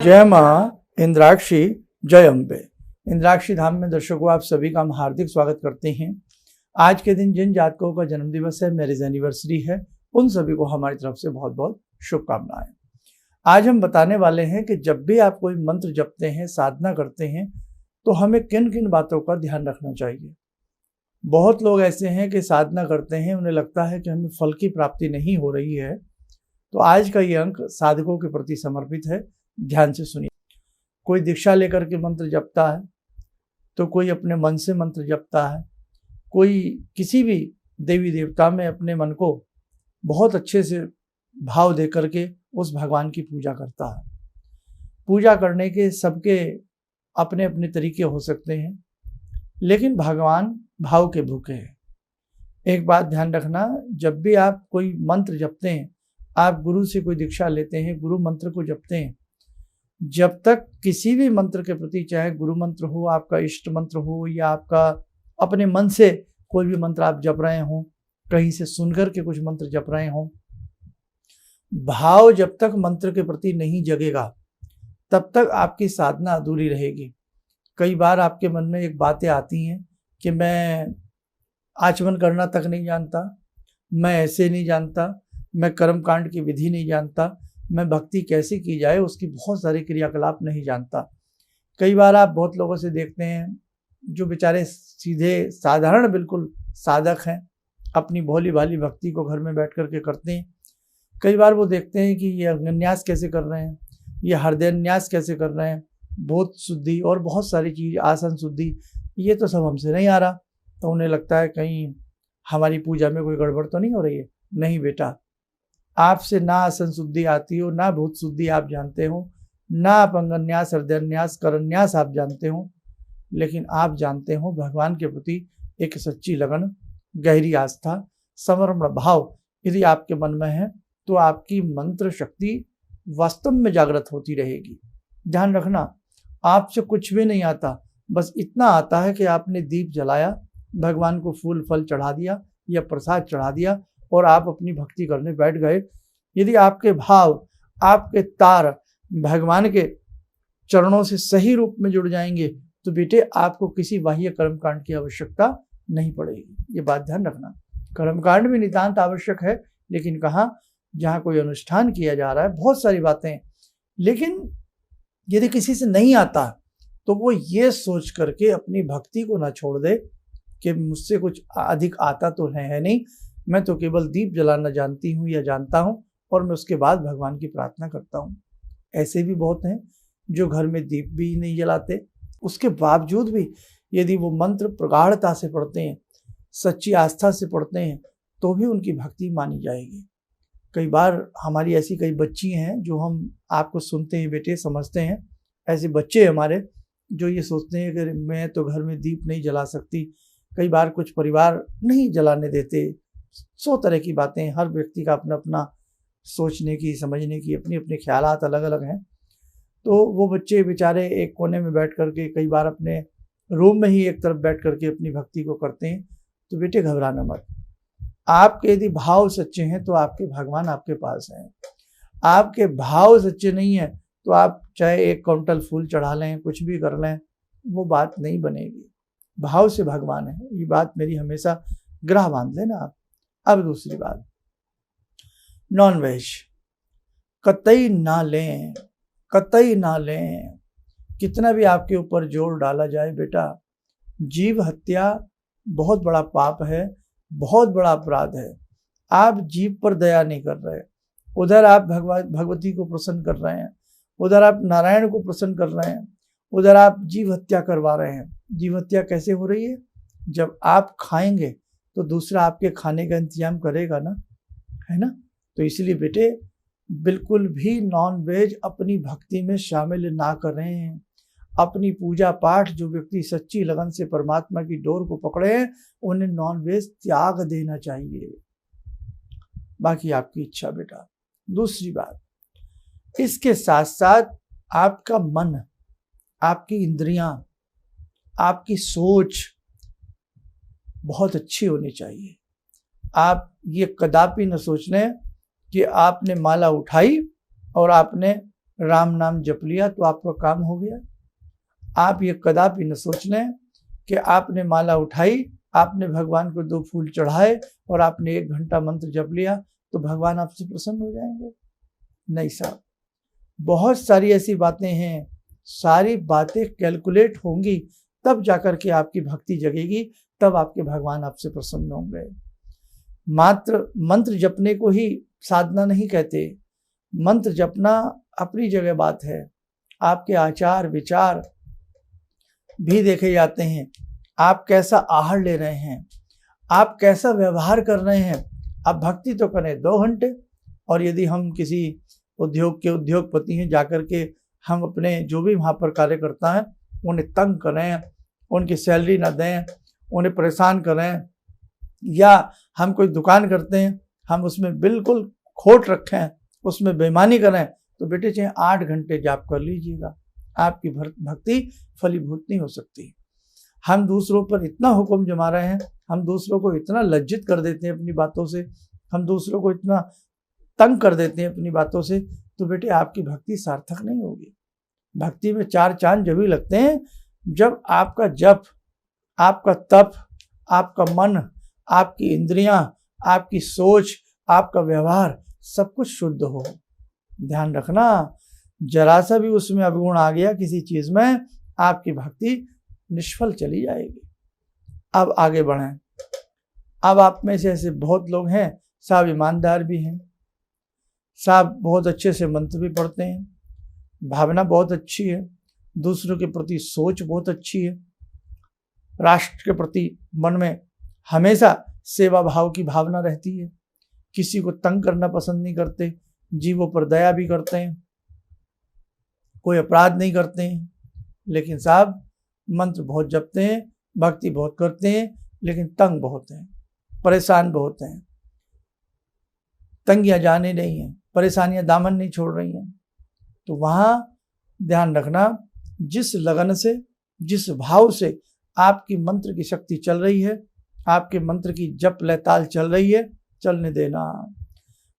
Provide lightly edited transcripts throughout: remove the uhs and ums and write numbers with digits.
जय माँ इंद्राक्षी, जय अम्बे। इंद्राक्षी धाम में दर्शकों आप सभी का हम हार्दिक स्वागत करते हैं। आज के दिन जिन जातकों का जन्म दिवस है, मैरिज एनिवर्सरी है, उन सभी को हमारी तरफ से बहुत बहुत शुभकामनाएं। आज हम बताने वाले हैं कि जब भी आप कोई मंत्र जपते हैं, साधना करते हैं, तो हमें किन किन बातों का ध्यान रखना चाहिए। बहुत लोग ऐसे हैं कि साधना करते हैं, उन्हें लगता है कि हमें फल की प्राप्ति नहीं हो रही है। तो आज का ये अंक साधकों के प्रति समर्पित है, ध्यान से सुनिए। कोई दीक्षा लेकर के मंत्र जपता है, तो कोई अपने मन से मंत्र जपता है, कोई किसी भी देवी देवता में अपने मन को बहुत अच्छे से भाव दे करके उस भगवान की पूजा करता है। पूजा करने के सबके अपने अपने तरीके हो सकते हैं, लेकिन भगवान भाव के भूखे हैं। एक बात ध्यान रखना, जब भी आप कोई मंत्र जपते हैं, आप गुरु से कोई दीक्षा लेते हैं, गुरु मंत्र को जपते हैं, जब तक किसी भी मंत्र के प्रति, चाहे गुरु मंत्र हो, आपका इष्ट मंत्र हो, या आपका अपने मन से कोई भी मंत्र आप जप रहे हो, कहीं से सुनकर के कुछ मंत्र जप रहे हो, भाव जब तक मंत्र के प्रति नहीं जगेगा तब तक आपकी साधना अधूरी रहेगी। कई बार आपके मन में एक बातें आती हैं कि मैं आचमन करना तक नहीं जानता, मैं ऐसे नहीं जानता, मैं कर्म कांड की विधि नहीं जानता, मैं भक्ति कैसे की जाए उसकी बहुत सारे क्रियाकलाप नहीं जानता। कई बार आप बहुत लोगों से देखते हैं जो बेचारे सीधे साधारण बिल्कुल साधक हैं, अपनी भोली भाली भक्ति को घर में बैठ कर के करते हैं। कई बार वो देखते हैं कि ये अंगन्यास कैसे कर रहे हैं, ये हृदयन्यास कैसे कर रहे हैं, बोध शुद्धि और बहुत सारी चीज़, आसन शुद्धि, ये तो सब हमसे नहीं आ रहा। तो उन्हें लगता है कहीं हमारी पूजा में कोई गड़बड़ तो नहीं हो रही है। नहीं बेटा, आपसे ना आसन शुद्धि आती हो, ना भूत शुद्धि आप जानते हो, ना आप अंगन्यास, हृदयन्यास, करन्यास आप जानते हो, लेकिन आप जानते हो भगवान के प्रति एक सच्ची लगन, गहरी आस्था, समर्पण भाव यदि आपके मन में है तो आपकी मंत्र शक्ति वास्तव में जागृत होती रहेगी। ध्यान रखना, आपसे कुछ भी नहीं आता, बस इतना आता है कि आपने दीप जलाया, भगवान को फूल फल चढ़ा दिया या प्रसाद चढ़ा दिया और आप अपनी भक्ति करने बैठ गए। यदि आपके भाव, आपके तार भगवान के चरणों से सही रूप में जुड़ जाएंगे तो बेटे आपको किसी बाह्य कर्मकांड की आवश्यकता नहीं पड़ेगी। ये बात ध्यान रखना, कर्मकांड भी नितांत आवश्यक है, लेकिन कहाँ, जहाँ कोई अनुष्ठान किया जा रहा है, बहुत सारी बातें हैं। लेकिन यदि किसी से नहीं आता तो वो ये सोच करके अपनी भक्ति को ना छोड़ दे कि मुझसे कुछ अधिक आता तो है नहीं, मैं तो केवल दीप जलाना जानती हूँ या जानता हूँ और मैं उसके बाद भगवान की प्रार्थना करता हूँ। ऐसे भी बहुत हैं जो घर में दीप भी नहीं जलाते, उसके बावजूद भी यदि वो मंत्र प्रगाढ़ता से पढ़ते हैं, सच्ची आस्था से पढ़ते हैं, तो भी उनकी भक्ति मानी जाएगी। कई बार हमारी ऐसी कई बच्ची हैं जो हम आपको सुनते हैं बेटे, समझते हैं, ऐसे बच्चे हमारे जो ये सोचते हैं कि मैं तो घर में दीप नहीं जला सकती। कई बार कुछ परिवार नहीं जलाने देते, 100 तरह की बातें, हर व्यक्ति का अपना अपना सोचने की, समझने की अपनी अपने ख्यालात अलग अलग हैं। तो वो बच्चे बेचारे एक कोने में बैठ करके, कई बार अपने रूम में ही एक तरफ बैठ करके अपनी भक्ति को करते हैं। तो बेटे घबराना मत, आपके यदि भाव सच्चे हैं तो आपके भगवान आपके पास हैं। आपके भाव सच्चे नहीं है तो आप चाहे 1 क्विंटल फूल चढ़ा लें, कुछ भी कर लें, वो बात नहीं बनेगी। भाव से भगवान है, ये बात मेरी हमेशा ग्रह बांध लेना आप। अब दूसरी बात, नॉन वेज कतई ना लें, कतई ना लें। कितना भी आपके ऊपर जोर डाला जाए बेटा, जीव हत्या बहुत बड़ा पाप है, बहुत बड़ा अपराध है। आप जीव पर दया नहीं कर रहे, उधर आप भगवती को प्रसन्न कर रहे हैं, उधर आप नारायण को प्रसन्न कर रहे हैं, उधर आप जीव हत्या करवा रहे हैं। जीव हत्या कैसे हो रही है? जब आप खाएंगे तो दूसरा आपके खाने का इंतजाम करेगा ना, है ना। तो इसलिए बेटे बिल्कुल भी नॉन वेज अपनी भक्ति में शामिल ना करें। अपनी पूजा पाठ, जो व्यक्ति सच्ची लगन से परमात्मा की डोर को पकड़े हैं, उन्हें नॉन वेज त्याग देना चाहिए। बाकी आपकी इच्छा बेटा। दूसरी बात, इसके साथ साथ आपका मन, आपकी इंद्रियां, आपकी सोच बहुत अच्छी होनी चाहिए। आप ये कदापि न सोच लें कि आपने माला उठाई और आपने राम नाम जप लिया तो आपका काम हो गया। आप ये कदापि न सोच लें कि आपने माला उठाई, आपने भगवान को 2 फूल चढ़ाए और आपने 1 घंटा मंत्र जप लिया तो भगवान आपसे प्रसन्न हो जाएंगे। नहीं साहब, बहुत सारी ऐसी बातें हैं, सारी बातें कैलकुलेट होंगी तब जाकर के आपकी भक्ति जगेगी, तब आपके भगवान आपसे प्रसन्न होंगे। मात्र मंत्र जपने को ही साधना नहीं कहते। मंत्र जपना अपनी जगह बात है, आपके आचार विचार भी देखे जाते हैं। आप कैसा आहार ले रहे हैं, आप कैसा व्यवहार कर रहे हैं। आप भक्ति तो करें 2 घंटे, और यदि हम किसी उद्योग के उद्योगपति हैं, जाकर के हम अपने जो भी वहाँ पर कार्यकर्ता हैं उन्हें तंग करें, उनकी सैलरी ना दें, उन्हें परेशान करें, या हम कोई दुकान करते हैं हम उसमें बिल्कुल खोट रखें, उसमें बेईमानी करें, तो बेटे चाहे 8 घंटे जाप कर लीजिएगा, आपकी भक्ति फलीभूत नहीं हो सकती। हम दूसरों पर इतना हुक्म जमा रहे हैं, हम दूसरों को इतना लज्जित कर देते हैं अपनी बातों से, हम दूसरों को इतना तंग कर देते हैं अपनी बातों से, तो बेटे आपकी भक्ति सार्थक नहीं होगी। भक्ति में 4 चांद जब ही लगते हैं जब आपका जप, आपका तप, आपका मन, आपकी इंद्रियां, आपकी सोच, आपका व्यवहार सब कुछ शुद्ध हो। ध्यान रखना, जरा सा भी उसमें अवगुण आ गया किसी चीज में, आपकी भक्ति निष्फल चली जाएगी। अब आगे बढ़ें। अब आप में से ऐसे बहुत लोग हैं, साहब ईमानदार भी हैं, साहब बहुत अच्छे से मंत्र भी पढ़ते हैं, भावना बहुत अच्छी है, दूसरों के प्रति सोच बहुत अच्छी है, राष्ट्र के प्रति मन में हमेशा सेवा भाव की भावना रहती है, किसी को तंग करना पसंद नहीं करते, जीवों पर दया भी करते हैं, कोई अपराध नहीं करते हैं। लेकिन साहब मंत्र बहुत जपते हैं, भक्ति बहुत करते हैं, लेकिन तंग बहुत हैं, परेशान बहुत हैं, तंगियां जाने नहीं हैं, परेशानियां दामन नहीं छोड़ रही हैं। तो वहाँ ध्यान रखना, जिस लगन से, जिस भाव से आपकी मंत्र की शक्ति चल रही है, आपके मंत्र की जप लयताल चल रही है, चलने देना।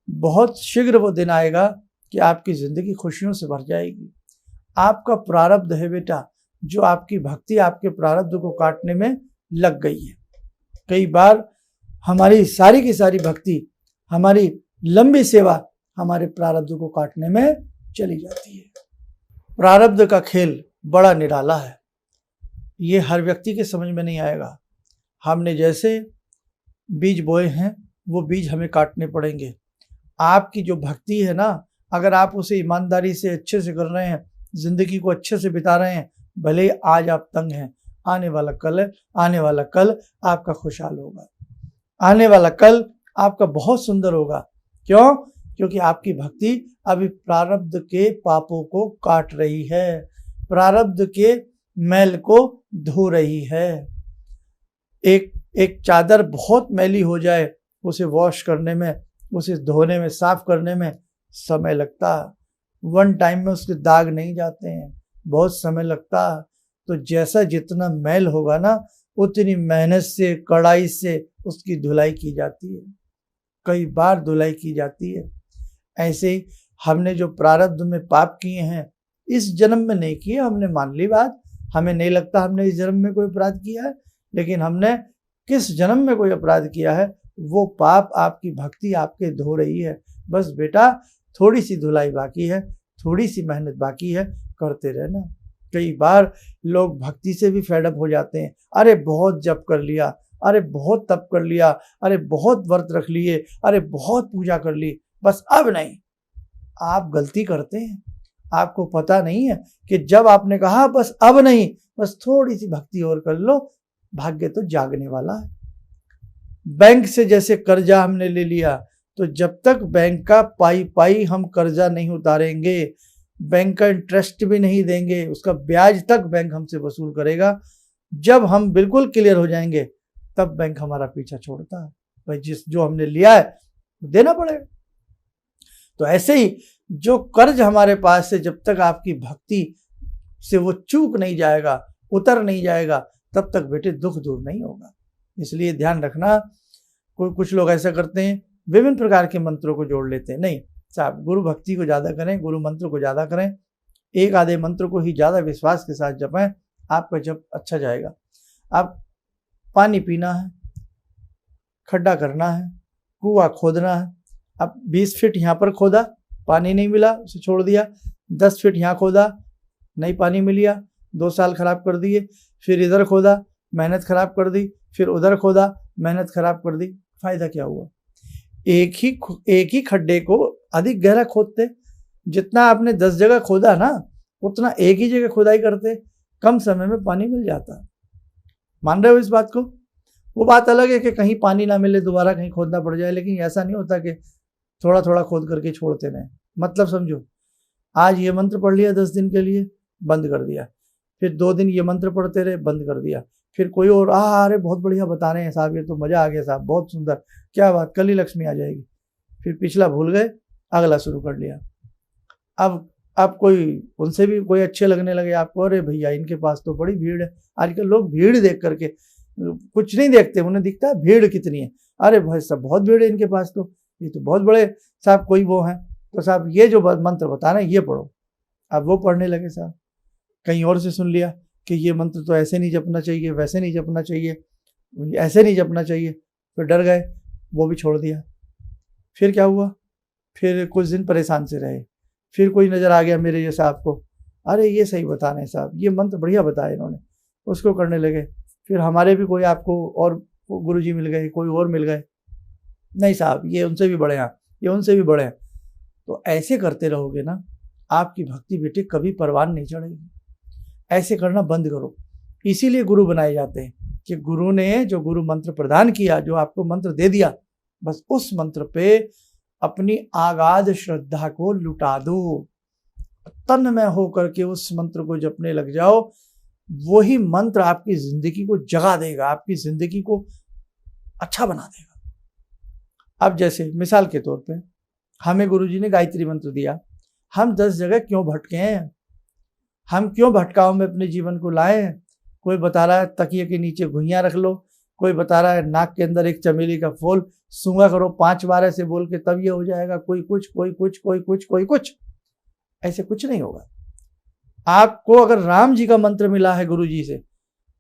बहुत शीघ्र वो दिन आएगा कि आपकी जिंदगी खुशियों से भर जाएगी। आपका प्रारब्ध है बेटा, जो आपकी भक्ति आपके प्रारब्ध को काटने में लग गई है। कई बार हमारी सारी की सारी भक्ति, हमारी लंबी सेवा हमारे प्रारब्ध को काटने में चली जाती है। प्रारब्ध का खेल बड़ा निराला है, ये हर व्यक्ति के समझ में नहीं आएगा। हमने जैसे बीज बोए हैं वो बीज हमें काटने पड़ेंगे। आपकी जो भक्ति है ना, अगर आप उसे ईमानदारी से अच्छे से कर रहे हैं, जिंदगी को अच्छे से बिता रहे हैं, भले ही आज आप तंग हैं, आने वाला कल आपका खुशहाल होगा, आने वाला कल आपका बहुत सुंदर होगा। क्यों? क्योंकि आपकी भक्ति अभी प्रारब्ध के पापों को काट रही है, प्रारब्ध के मैल को धो रही है। एक चादर बहुत मैली हो जाए, उसे वॉश करने में, उसे धोने में, साफ करने में समय लगता, 1 टाइम में उसके दाग नहीं जाते हैं, बहुत समय लगता। तो जैसा जितना मैल होगा ना, उतनी मेहनत से, कड़ाई से उसकी धुलाई की जाती है, कई बार धुलाई की जाती है। ऐसे ही हमने जो प्रारब्ध में पाप किए हैं, इस जन्म में नहीं किए, हमने मान ली बात, हमें नहीं लगता हमने इस जन्म में कोई अपराध किया है, लेकिन हमने किस जन्म में कोई अपराध किया है, वो पाप आपकी भक्ति आपके धो रही है। बस बेटा थोड़ी सी धुलाई बाकी है, थोड़ी सी मेहनत बाकी है, करते रहना। कई बार लोग भक्ति से भी फेड अप हो जाते हैं, अरे बहुत जप कर लिया, अरे बहुत तप कर लिया, अरे बहुत व्रत रख लिए, अरे बहुत पूजा कर ली, बस अब नहीं। आप गलती करते हैं, आपको पता नहीं है कि जब आपने कहा बस अब नहीं, बस थोड़ी सी भक्ति और कर लो, भाग्य तो जागने वाला है। बैंक से जैसे कर्जा हमने ले लिया, तो जब तक बैंक का पाई हम कर्जा नहीं उतारेंगे, बैंक का इंटरेस्ट भी नहीं देंगे, उसका ब्याज तक बैंक हमसे वसूल करेगा। जब हम बिल्कुल क्लियर हो जाएंगे तब बैंक हमारा पीछा छोड़ता है। भाई जो हमने लिया है देना पड़ेगा। तो ऐसे ही जो कर्ज हमारे पास से जब तक आपकी भक्ति से वो चूक नहीं जाएगा, उतर नहीं जाएगा, तब तक बेटे दुख दूर नहीं होगा। इसलिए ध्यान रखना, कुछ लोग ऐसा करते हैं, विभिन्न प्रकार के मंत्रों को जोड़ लेते हैं। नहीं, साहब गुरु भक्ति को ज़्यादा करें, गुरु मंत्र को ज़्यादा करें, एक आधे मंत्र को ही ज़्यादा विश्वास के साथ जपें, आपका जप अच्छा जाएगा। आप पानी पीना है, खड्डा करना है, कुआं खोदना है। अब 20 फीट यहाँ पर खोदा, पानी नहीं मिला, उसे छोड़ दिया। 10 फीट यहाँ खोदा, नहीं पानी मिल गया, 2 साल खराब कर दिए। फिर इधर खोदा, मेहनत खराब कर दी। फिर उधर खोदा, मेहनत खराब कर दी। फायदा क्या हुआ? एक ही खड्डे को अधिक गहरा खोदते, जितना आपने 10 जगह खोदा ना, उतना एक ही जगह खुदाई करते, कम समय में पानी मिल जाता। मान रहे हो इस बात को? वो बात अलग है कि कहीं पानी ना मिले, दोबारा कहीं खोदना पड़ जाए, लेकिन ऐसा नहीं होता कि थोड़ा थोड़ा खोद करके छोड़ते रहें। मतलब समझो, आज ये मंत्र पढ़ लिया 10 दिन के लिए, बंद कर दिया। फिर 2 दिन ये मंत्र पढ़ते रहे, बंद कर दिया। फिर कोई और अरे बहुत बढ़िया बता रहे हैं साहब, ये तो मजा आ गया साहब, बहुत सुंदर, क्या बात, कल ही लक्ष्मी आ जाएगी। फिर पिछला भूल गए, अगला शुरू कर लिया। अब कोई उनसे भी कोई अच्छे लगने लगे आपको, अरे भैया इनके पास तो बड़ी भीड़ है। आजकल लोग भीड़ देख करके कुछ नहीं देखते, उन्हें दिखता है भीड़ कितनी है। अरे भाई साहब बहुत भीड़ है इनके पास, तो ये तो बहुत बड़े साहब कोई वो हैं, तो साहब ये जो मंत्र बता रहे हैं ये पढ़ो। अब वो पढ़ने लगे साहब, कहीं और से सुन लिया कि ये मंत्र तो ऐसे नहीं जपना चाहिए, वैसे नहीं जपना चाहिए, ऐसे नहीं जपना चाहिए। फिर डर गए, वो भी छोड़ दिया। फिर क्या हुआ? फिर कुछ दिन परेशान से रहे। फिर कोई नज़र आ गया मेरे जैसा आपको, अरे ये सही बता रहे हैं साहब, ये मंत्र बढ़िया बताया इन्होंने, उसको करने लगे। फिर हमारे भी कोई आपको और गुरुजी मिल गए, कोई और मिल गए, नहीं साहब ये उनसे भी बड़े हैं, ये उनसे भी बड़े हैं। तो ऐसे करते रहोगे ना, आपकी भक्ति बेटे कभी परवान नहीं चढ़ेगी। ऐसे करना बंद करो। इसीलिए गुरु बनाए जाते हैं कि गुरु ने जो गुरु मंत्र प्रदान किया, जो आपको मंत्र दे दिया, बस उस मंत्र पे अपनी आगाध श्रद्धा को लुटा दो, तन में होकर के उस मंत्र को जपने लग जाओ। वही मंत्र आपकी जिंदगी को जगा देगा, आपकी जिंदगी को अच्छा बना देगा। अब जैसे मिसाल के तौर पे हमें गुरुजी ने गायत्री मंत्र दिया, हम 10 जगह क्यों भटके हैं? हम क्यों भटकाव में अपने जीवन को लाए हैं? कोई बता रहा है तकिए के नीचे घुइयां रख लो, कोई बता रहा है नाक के अंदर एक चमेली का फूल सूंघा करो 5 बार ऐसे बोल के, तब ये हो जाएगा। कोई कुछ, कोई कुछ, कोई कुछ, कोई कुछ। ऐसे कुछ नहीं होगा। आपको अगर राम जी का मंत्र मिला है गुरु जी से,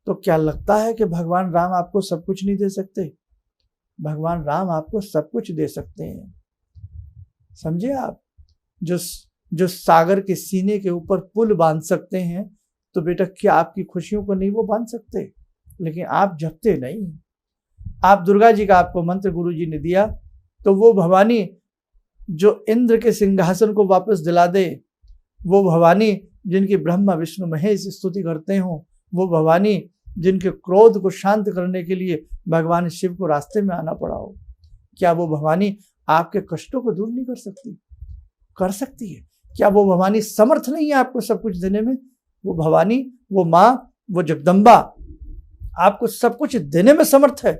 तो क्या लगता है कि भगवान राम आपको सब कुछ नहीं दे सकते? भगवान राम आपको सब कुछ दे सकते हैं। समझे आप? जो सागर के सीने के ऊपर पुल बांध सकते हैं, तो बेटा क्या आपकी खुशियों को नहीं वो बांध सकते? लेकिन आप जपते नहीं। आप दुर्गा जी का आपको मंत्र गुरु जी ने दिया, तो वो भवानी जो इंद्र के सिंहासन को वापस दिला दे, वो भवानी जिनकी ब्रह्मा विष्णु महेश स्तुति करते हो, वो भवानी जिनके क्रोध को शांत करने के लिए भगवान शिव को रास्ते में आना पड़ा हो, क्या वो भवानी आपके कष्टों को दूर नहीं कर सकती? कर सकती है। क्या वो भवानी समर्थ नहीं है आपको सब कुछ देने में? वो भवानी, वो माँ, वो जगदम्बा आपको सब कुछ देने में समर्थ है,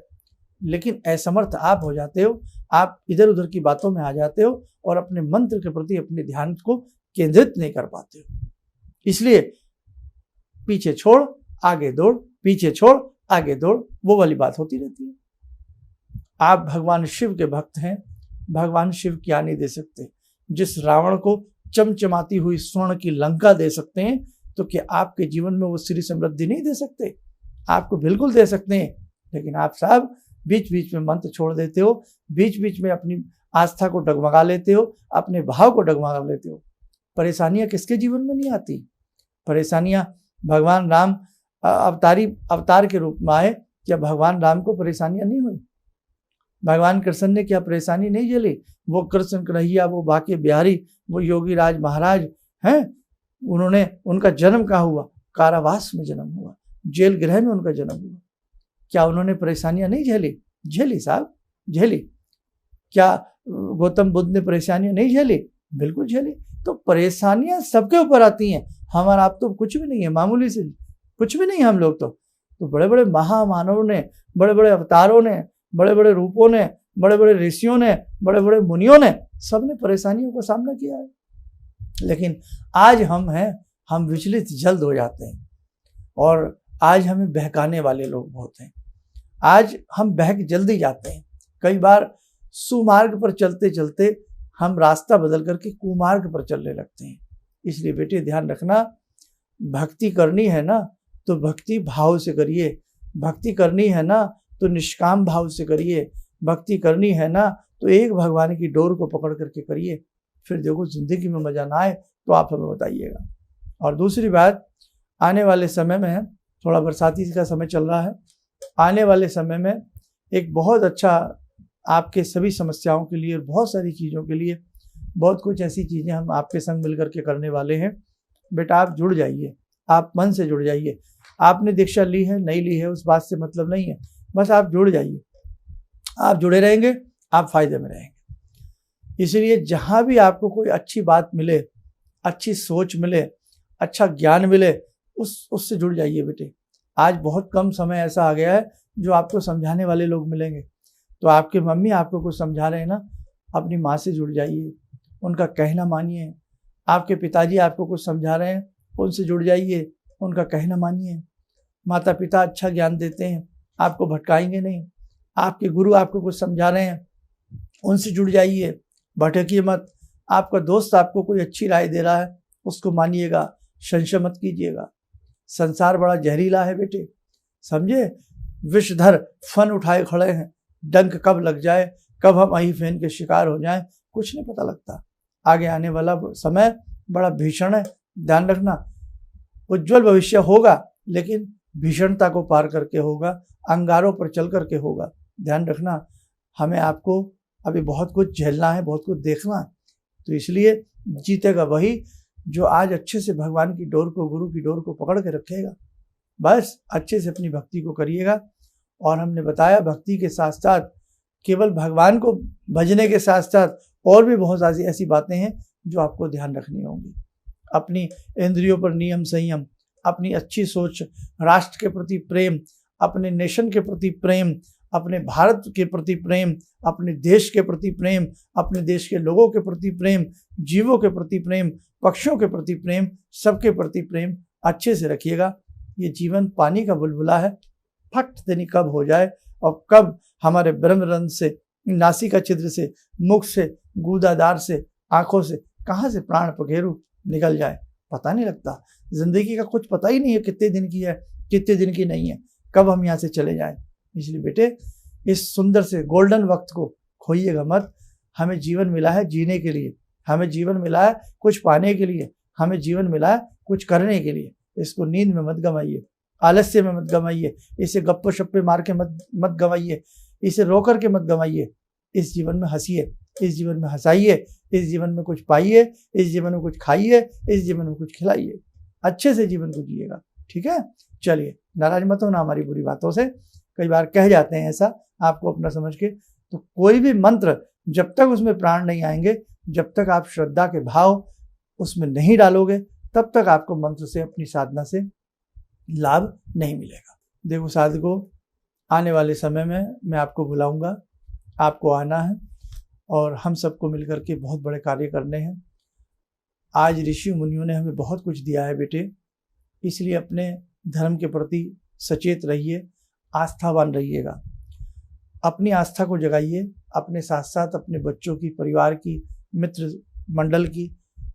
लेकिन असमर्थ आप हो जाते हो। आप इधर उधर की बातों में आ जाते हो और अपने मंत्र के प्रति अपने ध्यान को केंद्रित नहीं कर पाते हो। इसलिए पीछे छोड़ आगे दौड़, पीछे छोड़ आगे दौड़, वो वाली बात होती रहती है। आप भगवान शिव के भक्त हैं, भगवान शिव क्या नहीं दे सकते? जिस रावण को चमचमाती हुई स्वर्ण की लंका दे सकते हैं, तो क्या आपके जीवन में वो श्री समृद्धि नहीं दे सकते? आपको बिल्कुल दे सकते हैं। लेकिन आप साहब बीच बीच में मंत्र छोड़ देते हो, बीच बीच में अपनी आस्था को डगमगा लेते हो, अपने भाव को डगमगा लेते हो। परेशानियां किसके जीवन में नहीं आती? परेशानियां भगवान राम अवतार के रूप में आए, क्या भगवान राम को परेशानियां नहीं हुई? भगवान कृष्ण ने क्या परेशानी नहीं झेली? वो कृष्ण कन्हैया, वो बाके बिहारी, वो योगी राज महाराज हैं, उन्होंने, उनका जन्म कहाँ हुआ? कारावास में जन्म हुआ, जेल गृह में उनका जन्म हुआ। क्या उन्होंने परेशानियां नहीं झेली? झेली साहब, झेली। क्या गौतम बुद्ध ने परेशानियां नहीं झेली? बिल्कुल झेली। तो परेशानियां सबके ऊपर आती हैं। हमारा आप तो कुछ भी नहीं है, मामूली से कुछ भी नहीं है हम लोग तो बड़े बड़े महामानवों ने, बड़े बड़े अवतारों ने, बड़े बड़े रूपों ने, बड़े बड़े ऋषियों ने, बड़े बड़े मुनियों ने, सबने परेशानियों का सामना किया है। लेकिन आज हम हैं, हम विचलित जल्द हो जाते हैं और आज हमें बहकाने वाले लोग बहुत हैं। आज हम बहक जल्दी जाते हैं। कई बार सुमार्ग पर चलते चलते हम रास्ता बदल करके कुमार्ग पर चलने लगते हैं। इसलिए बेटे ध्यान रखना, भक्ति करनी है ना तो भक्ति भाव से करिए, भक्ति करनी है ना तो निष्काम भाव से करिए, भक्ति करनी है ना तो एक भगवान की डोर को पकड़ करके करिए। फिर देखो जिंदगी में मजा ना आए तो आप हमें बताइएगा। और दूसरी बात, आने वाले समय में, थोड़ा बरसाती का समय चल रहा है, आने वाले समय में एक बहुत अच्छा आपके सभी समस्याओं के लिए, बहुत सारी चीज़ों के लिए, बहुत कुछ ऐसी चीज़ें हम आपके संग मिल करके करने वाले हैं। बेटा आप जुड़ जाइए, आप मन से जुड़ जाइए। आपने दीक्षा ली है नहीं ली है उस बात से मतलब नहीं है, बस आप जुड़ जाइए। आप जुड़े रहेंगे, आप फायदे में रहेंगे। इसलिए जहाँ भी आपको कोई अच्छी बात मिले, अच्छी सोच मिले, अच्छा ज्ञान मिले, उससे जुड़ जाइए बेटे। आज बहुत कम समय ऐसा आ गया है जो आपको समझाने वाले लोग मिलेंगे। तो आपके मम्मी आपको कुछ समझा रहे हैं ना, अपनी माँ से जुड़ जाइए, उनका कहना मानिए। आपके पिताजी आपको कुछ समझा रहे हैं, उनसे जुड़ जाइए, उनका कहना मानिए। माता पिता अच्छा ज्ञान देते हैं, आपको भटकाएंगे नहीं। आपके गुरु आपको कुछ समझा रहे हैं, उनसे जुड़ जाइए, भटकिए मत। आपका दोस्त आपको कोई अच्छी राय दे रहा है, उसको मानिएगा, संशय मत कीजिएगा। संसार बड़ा जहरीला है बेटे, समझे। विषधर फन उठाए खड़े हैं, डंक कब लग जाए, कब हम अही फेन के शिकार हो जाएं, कुछ नहीं पता लगता। आगे आने वाला समय बड़ा भीषण है, ध्यान रखना। उज्जवल भविष्य होगा लेकिन भीषणता को पार करके होगा, अंगारों पर चल करके होगा। ध्यान रखना, हमें आपको अभी बहुत कुछ झेलना है, बहुत कुछ देखना है। तो इसलिए जीतेगा वही जो आज अच्छे से भगवान की डोर को, गुरु की डोर को पकड़ के रखेगा। बस अच्छे से अपनी भक्ति को करिएगा। और हमने बताया भक्ति के साथ साथ, केवल भगवान को भजने के साथ साथ और भी बहुत सारी ऐसी बातें हैं जो आपको ध्यान रखनी होंगी। अपनी इंद्रियों पर नियम संयम, अपनी अच्छी सोच, राष्ट्र के प्रति प्रेम, अपने नेशन के प्रति प्रेम, अपने भारत के प्रति प्रेम, अपने देश के प्रति प्रेम, अपने देश के लोगों के प्रति प्रेम, जीवों के प्रति प्रेम, पक्षियों के प्रति प्रेम, सबके प्रति प्रेम अच्छे से रखिएगा। ये जीवन पानी का बुलबुला है, फट देनी कब हो जाए और कब हमारे ब्रह्मरंध्र से, नासिका छिद्र से, मुख से, गूदादार से, आंखों से कहाँ से प्राण पखेरु निकल जाए पता नहीं लगता। जिंदगी का कुछ पता ही नहीं है, कितने दिन की है, कितने दिन की नहीं है, कब हम यहाँ से चले जाएं। इसलिए बेटे इस सुंदर से गोल्डन वक्त को खोइएगा मत। हमें जीवन मिला है जीने के लिए, हमें जीवन मिला है कुछ पाने के लिए, हमें जीवन मिला है कुछ करने के लिए। इसको नींद में मत गंवाइए, आलस्य में मत गंवाइए, इसे गप्पे शप्पे मार के मत गंवाइए, इसे रो करके मत गंवाइए। इस जीवन में हंसिए, इस जीवन में हंसाइए, इस जीवन में कुछ पाइए, इस जीवन में कुछ खाइए, इस जीवन में कुछ खिलाइए। अच्छे से जीवन को जिएगा, ठीक है। चलिए, नाराज मत होना हमारी बुरी बातों से, कई बार कह जाते हैं ऐसा आपको अपना समझ के। तो कोई भी मंत्र जब तक उसमें प्राण नहीं आएंगे, जब तक आप श्रद्धा के भाव उसमें नहीं डालोगे, तब तक आपको मंत्र से, अपनी साधना से लाभ नहीं मिलेगा। देखो साधकों, आने वाले समय में मैं आपको बुलाऊंगा, आपको आना है और हम सबको मिलकर के बहुत बड़े कार्य करने हैं। आज ऋषि मुनियों ने हमें बहुत कुछ दिया है बेटे, इसलिए अपने धर्म के प्रति सचेत रहिए, आस्थावान रहिएगा। अपनी आस्था को जगाइए, अपने साथ साथ अपने बच्चों की, परिवार की, मित्र मंडल की,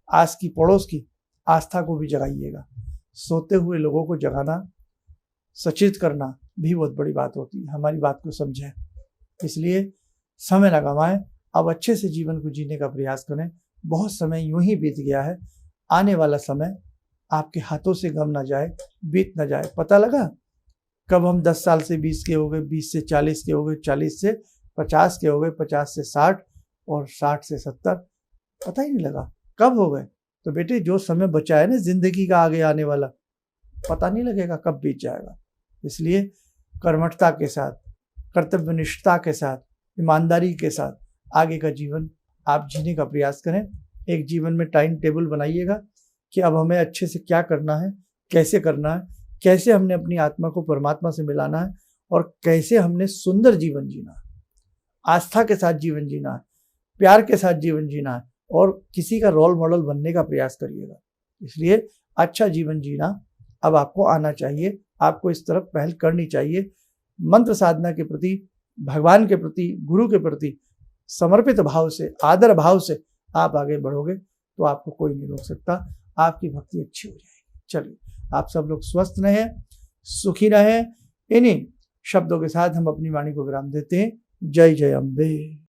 आस की पड़ोस की आस्था को भी जगाइएगा। सोते हुए लोगों को जगाना, सचेत करना भी बहुत बड़ी बात होती है। हमारी बात को समझें, इसलिए समय न गंवाएं, अब अच्छे से जीवन को जीने का प्रयास करें। बहुत समय यूं ही बीत गया है, आने वाला समय आपके हाथों से गम ना जाए, बीत ना जाए। पता लगा कब हम 10 साल से 20 के हो गए, 20 से 40 के हो गए, 40 से 50 के हो गए, 50 से 60 और 60 से 70, पता ही नहीं लगा कब हो गए। तो बेटे जो समय बचा है ना जिंदगी का, आगे आने वाला पता नहीं लगेगा कब बीत जाएगा। इसलिए कर्मठता के साथ, कर्तव्यनिष्ठता के साथ, ईमानदारी के साथ आगे का जीवन आप जीने का प्रयास करें। एक जीवन में टाइम टेबल बनाइएगा कि अब हमें अच्छे से क्या करना है, कैसे करना है, कैसे हमने अपनी आत्मा को परमात्मा से मिलाना है और कैसे हमने सुंदर जीवन जीना है, आस्था के साथ जीवन जीना है, प्यार के साथ जीवन जीना है और किसी का रोल मॉडल बनने का प्रयास करिएगा। इसलिए अच्छा जीवन जीना अब आपको आना चाहिए, आपको इस तरफ पहल करनी चाहिए। मंत्र साधना के प्रति, भगवान के प्रति, गुरु के प्रति समर्पित भाव से, आदर भाव से आप आगे बढ़ोगे तो आपको कोई नहीं रोक सकता, आपकी भक्ति अच्छी हो जाएगी। चलिए, आप सब लोग स्वस्थ रहें, सुखी रहें। इन्हीं शब्दों के साथ हम अपनी वाणी को विराम देते हैं। जय जय अम्बे।